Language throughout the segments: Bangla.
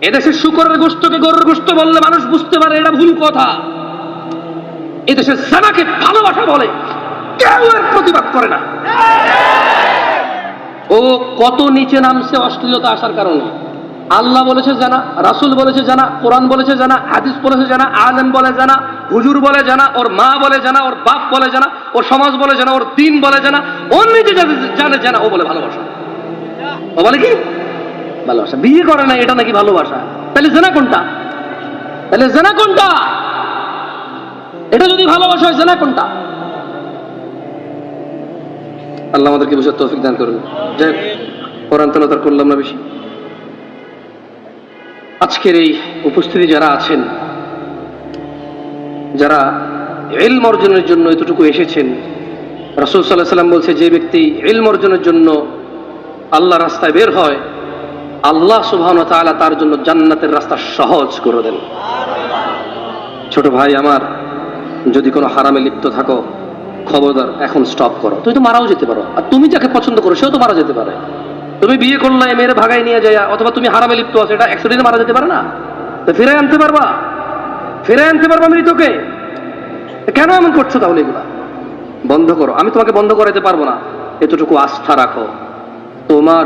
এদেশে শূকরের গোশতকে গরুর গোশত বললে মানুষ বুঝতে পারে এটা ভুল কথা। এদেশে জানাকে ভালোবাসা বলে, কেউ এর প্রতিবাদ করে না। ও কত নিচে নামছে অশ্লীলতা আসার কারণে। আল্লাহ বলেছে জানা, রাসূল বলেছে জানা, কোরআন বলেছে জানা, হাদিস বলেছে জানা, আলেম বলে জানা, হুজুর বলে জানা, ওর মা বলে জানা, ওর বাপ বলে জানা, ওর সমাজ বলে জানা, ওর দিন বলে জানা, ও নিজে জানে জানা, ও বলে ভালোবাসা। ও বলে কি ভালোবাসা? বিয়ে করে না, এটা নাকি ভালোবাসা? তাহলে জানা কোনটা? তাহলে জানা কোনটা? এটা যদি ভালোবাসা হয়, জানা কোনটা? আল্লাহ আমাদেরকে বুঝার তৌফিক দান করুন। যাই কোরআন তেলাওয়াত করলাম না বেশি। আজকের এই উপস্থিতি যারা আছেন, যারা ইলম অর্জনের জন্য এতটুকু এসেছেন, রাসূল সাল্লাল্লাহু আলাইহি ওয়াসাল্লাম বলছে যে ব্যক্তি ইলম অর্জনের জন্য আল্লাহর রাস্তায় বের হয়, আল্লাহ সুবহানাহু ওয়া তাআলা তার জন্য জান্নাতের রাস্তা সহজ করে দেন। ছোট ভাই আমার, যদি কোনো হারামে লিপ্ত থাকো, খবরদার এখন স্টপ করো। তুই তো মারাও যেতে পারো, আর তুমি যাকে পছন্দ করো সেও তো মারা যেতে পারে। তুমি বিয়ে করলে মেয়ের ভাগাই নিয়ে যায়, অথবা তুমি হারামে লিপ্ত আছো, এটা অ্যাক্সিডেন্টে মারা যেতে পারে না? তো ফিরে আনতে পারবা? ফিরে আনতে পারবা মৃতকে? কেন এমন করছো? তাহলে এগুলা বন্ধ করো। আমি তোমাকে বন্ধ করাইতে পারবো না, এতটুকু আস্থা রাখো, তোমার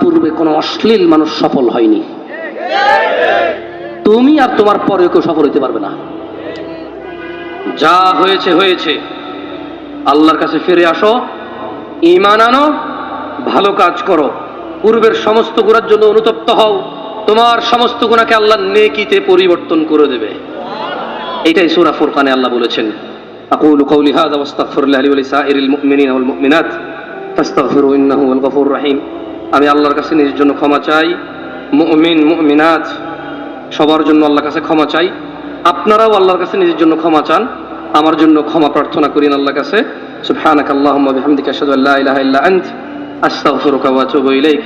পূর্বে কোনো অশ্লীল মানুষ সফল হয়নি। তুমি আর তোমার পরে কেউ সফল হইতে পারবে না। যা হয়েছে হয়েছে, আল্লাহর কাছে ফিরে আসো, ঈমান আনো, ভালো কাজ করো, পূর্বের সমস্ত গুনার জন্য অনুতপ্ত হও, তোমার সমস্ত গুনাহকে আল্লাহ নেকিতে পরিবর্তন করে দেবে। এটাই সূরা ফুরকানে আল্লাহ বলেছেন, আকুলু কওলি হাযা ওয়াস্তাগফিরুল্লাহ লি ওয়া লিসাইরিল মুমিনিনা ওয়াল মুমিনাত ফাস্তাগফিরু ইন্নাহু হুয়াল গফুরুর রহিম। আমি আল্লাহর কাছে নিজের জন্য ক্ষমা চাই, মুমিন মুমিনাত সবার জন্য আল্লাহর কাছে ক্ষমা চাই। আপনারাও আল্লাহর কাছে নিজের জন্য ক্ষমা চান, আমার জন্য ক্ষমা প্রার্থনা করেন আল্লাহর কাছে। সুবহানাকাল্লাহুম্মা বিহামদিকা আশহাদু আল্লা ইলাহা ইল্লা আনতা আস্তাগফিরুকা ওয়া আতুবু ইলাইক।